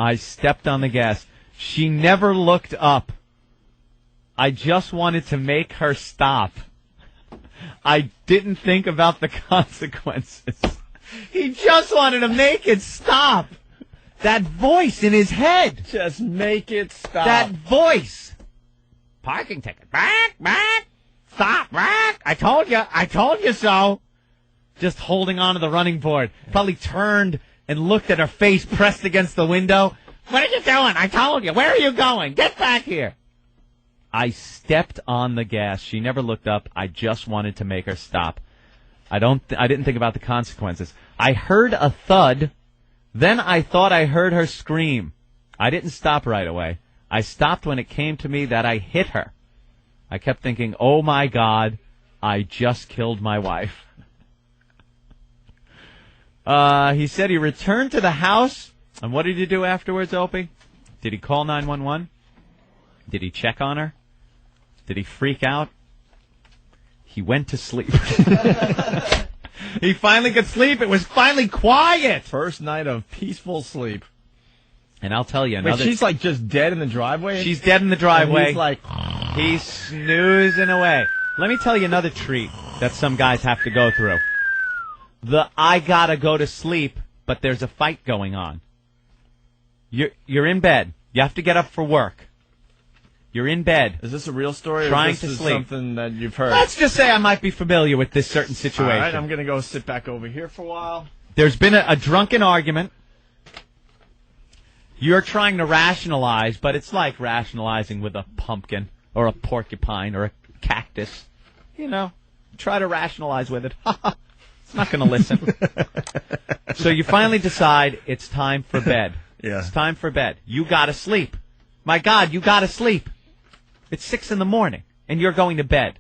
I stepped on the gas. She never looked up. I just wanted to make her stop. I didn't think about the consequences. He just wanted to make it stop. That voice in his head. Just make it stop. That voice. Parking ticket. Back. Stop. Back. I told you so. Just holding on to the running board. Probably turned and looked at her face pressed against the window. What are you doing? I told you. Where are you going? Get back here. I stepped on the gas. She never looked up. I just wanted to make her stop. I didn't think about the consequences. I heard a thud. Then I thought I heard her scream. I didn't stop right away. I stopped when it came to me that I hit her. I kept thinking, oh my God, I just killed my wife. He said he returned to the house. And what did he do afterwards, Opie? Did he call 911? Did he check on her? Did he freak out? He went to sleep. He finally could sleep. It was finally quiet. First night of peaceful sleep. And I'll tell you Wait, she's like just dead in the driveway? She's dead in the driveway. And he's like... He's snoozing away. Let me tell you another treat that some guys have to go through. I gotta go to sleep, but there's a fight going on. You're in bed. You have to get up for work. You're in bed. Is this a real story? Trying or to this sleep. Something that you've heard? Let's just say I might be familiar with this certain situation. All right, I'm going to go sit back over here for a while. There's been a drunken argument. You're trying to rationalize, but it's like rationalizing with a pumpkin or a porcupine or a cactus. You know, try to rationalize with it. It's not going to listen. So you finally decide it's time for bed. Yeah. It's time for bed. You got to sleep. My God, you got to sleep. It's 6 a.m, and you're going to bed.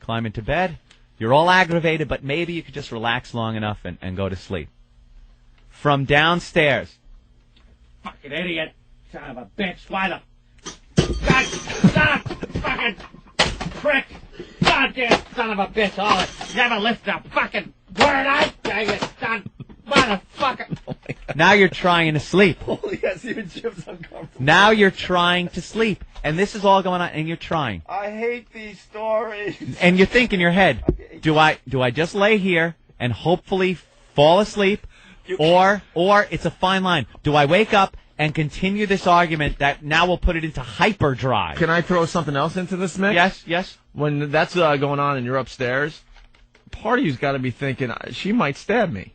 Climb into bed. You're all aggravated, but maybe you could just relax long enough and go to sleep. From downstairs. Fucking idiot. Son of a bitch. Why the... God, son of a fucking prick. Goddamn son of a bitch. Oh, never lift a fucking word out. You son motherfucker. Oh now you're trying to sleep. Holy yes, even Jim's uncomfortable. Now you're trying to sleep. And this is all going on, and you're trying. I hate these stories. And you think in your head, do I just lay here and hopefully fall asleep? Or it's a fine line. Do I wake up and continue this argument that now will put it into hyperdrive? Can I throw something else into this mix? Yes. When that's going on and you're upstairs, part of you's got to be thinking, she might stab me.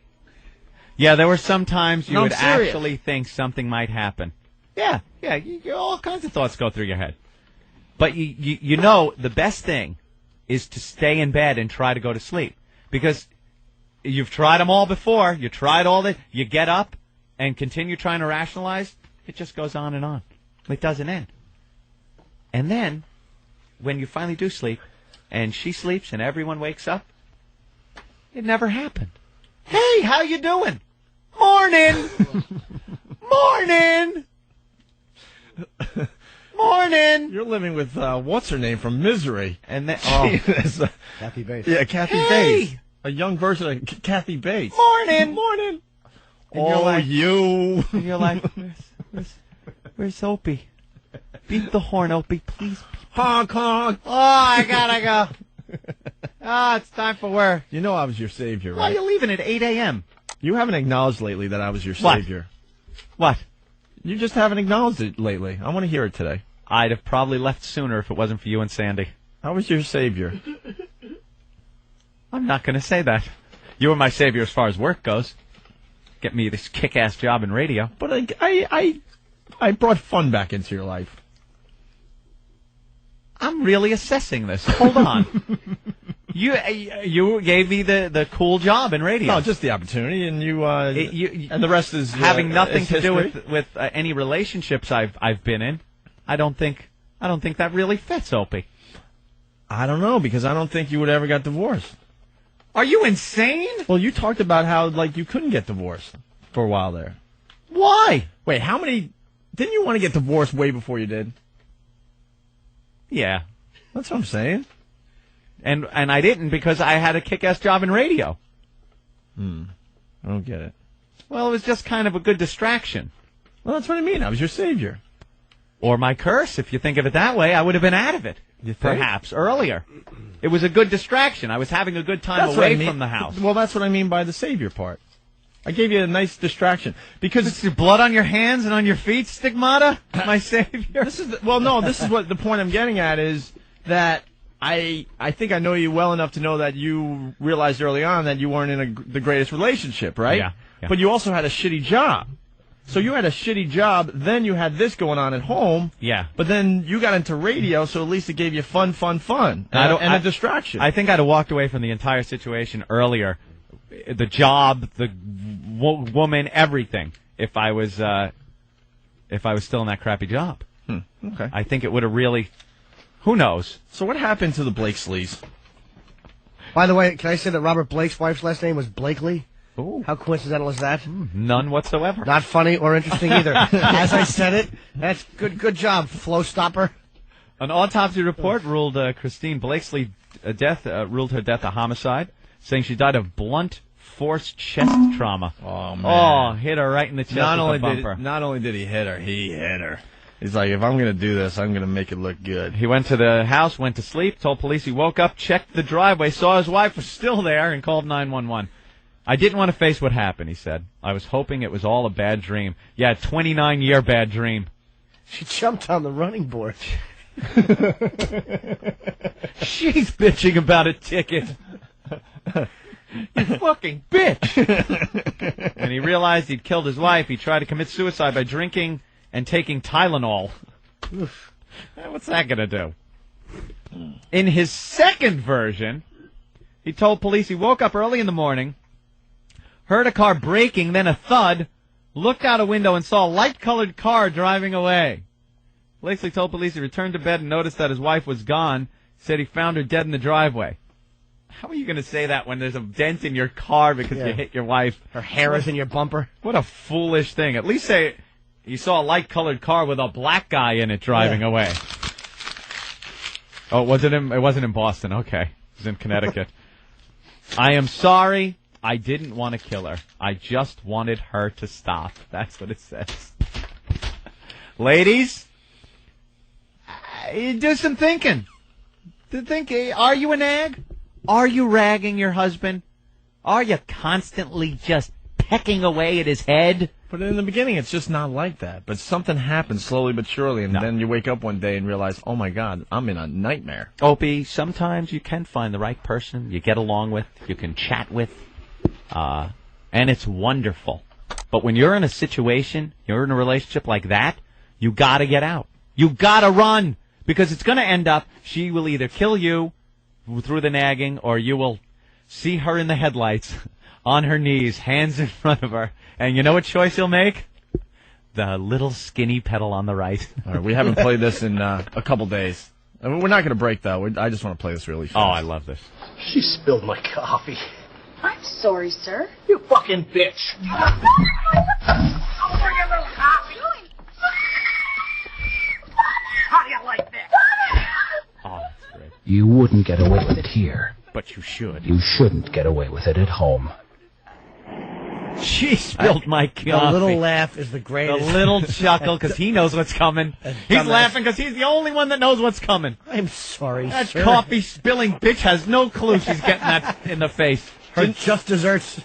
Yeah, there were some times you would serious. actually think something might happen. Yeah, all kinds of thoughts go through your head. But you know the best thing is to stay in bed and try to go to sleep. Because you've tried them all before. You tried all that. You get up and continue trying to rationalize. It just goes on and on. It doesn't end. And then, when you finally do sleep, and she sleeps and everyone wakes up, it never happened. Hey, how you doing? Morning! Morning! Morning! You're living with, what's her name from Misery. And then, Kathy Bates. Yeah, Kathy Bates. A young version of Kathy Bates. Morning! Morning! And you're like, you. And you're like, where's Opie? Beat the horn, Opie, please. Honk, honk. Oh, I gotta go. It's time for work. You know I was your savior, Why right? are you leaving at 8 a.m.? You haven't acknowledged lately that I was your What? savior. What? You just haven't acknowledged it lately. I want to hear it today. I'd have probably left sooner if it wasn't for you and Sandy. I was your savior. I'm not going to say that. You were my savior as far as work goes. Get me this kick-ass job in radio. But I brought fun back into your life. I'm really assessing this. Hold on. You gave me the cool job in radio. No, just the opportunity, and and the rest is having nothing is to do history. with any relationships I've been in. I don't think that really fits, Opie. I don't know, because I don't think you would ever got divorced. Are you insane? Well, you talked about how you couldn't get divorced for a while there. Why? Wait, how many? Didn't you want to get divorced way before you did? Yeah. That's what I'm saying. And I didn't because I had a kick-ass job in radio. I don't get it. Well, it was just kind of a good distraction. Well, that's what I mean. I was your savior. Or my curse, if you think of it that way. I would have been out of it, perhaps, earlier. It was a good distraction. I was having a good time away from the house. Well, that's what I mean by the savior part. I gave you a nice distraction. Because it's your blood on your hands and on your feet, Stigmata, my savior. This is what the point I'm getting at is that I think I know you well enough to know that you realized early on that you weren't in the greatest relationship, right? Yeah. But you also had a shitty job. So you had a shitty job, then you had this going on at home. Yeah. But then you got into radio, so at least it gave you fun, and a distraction. I think I'd have walked away from the entire situation earlier. The job, the woman, everything. If I was still in that crappy job. Okay. I think it would have really. Who knows? So what happened to the Blakesleys? By the way, can I say that Robert Blake's wife's last name was Blakely? Ooh. How coincidental is that? None whatsoever. Not funny or interesting either. As I said it, that's good job, flow stopper. An autopsy report ruled Christine Blakesley ruled her death a homicide, saying she died of blunt force chest trauma. Oh man! Oh, hit her right in the chest with a bumper. Not only did he hit her, he hit her. He's like, if I'm going to do this, I'm going to make it look good. He went to the house, went to sleep, told police he woke up, checked the driveway, saw his wife was still there, and called 911. I didn't want to face what happened, he said. I was hoping it was all a bad dream. Yeah, 29-year bad dream. She jumped on the running board. She's bitching about a ticket. You fucking bitch. When he realized he'd killed his wife, he tried to commit suicide by drinking and taking Tylenol. What's that going to do? In his second version, he told police he woke up early in the morning, heard a car braking, then a thud, looked out a window and saw a light-colored car driving away. Blakeslee told police he returned to bed and noticed that his wife was gone, said he found her dead in the driveway. How are you going to say that when there's a dent in your car because you hit your wife? Her hair is in your bumper. What a foolish thing. At least say you saw a light-colored car with a black guy in it driving away. Oh, it wasn't in Boston. Okay. It was in Connecticut. I am sorry. I didn't want to kill her. I just wanted her to stop. That's what it says. Ladies, do some thinking. Are you a nag? Are you ragging your husband? Are you constantly just pecking away at his head? But in the beginning, it's just not like that. But something happens slowly but surely, and then you wake up one day and realize, oh, my God, I'm in a nightmare. Opie, sometimes you can find the right person you get along with, you can chat with, and it's wonderful. But when you're in a situation, you're in a relationship like that, you got to get out. You got to run, because it's going to end up, she will either kill you through the nagging, or you will see her in the headlights, on her knees, hands in front of her. And you know what choice you'll make? The little skinny pedal on the right. All right, we haven't played this in a couple days. I mean, we're not going to break, though. I just want to play this really fast. Oh, I love this. She spilled my coffee. I'm sorry, sir. You fucking bitch. I'll bring a little coffee. How do you like this? Oh, that's great. You wouldn't get away with it here. But you should. You shouldn't get away with it at home. She spilled my coffee. The little laugh is the greatest. The little chuckle, because he knows what's coming. He's laughing because he's the only one that knows what's coming. I'm sorry, That sir. coffee spilling bitch has no clue she's getting that in the face. Her just desserts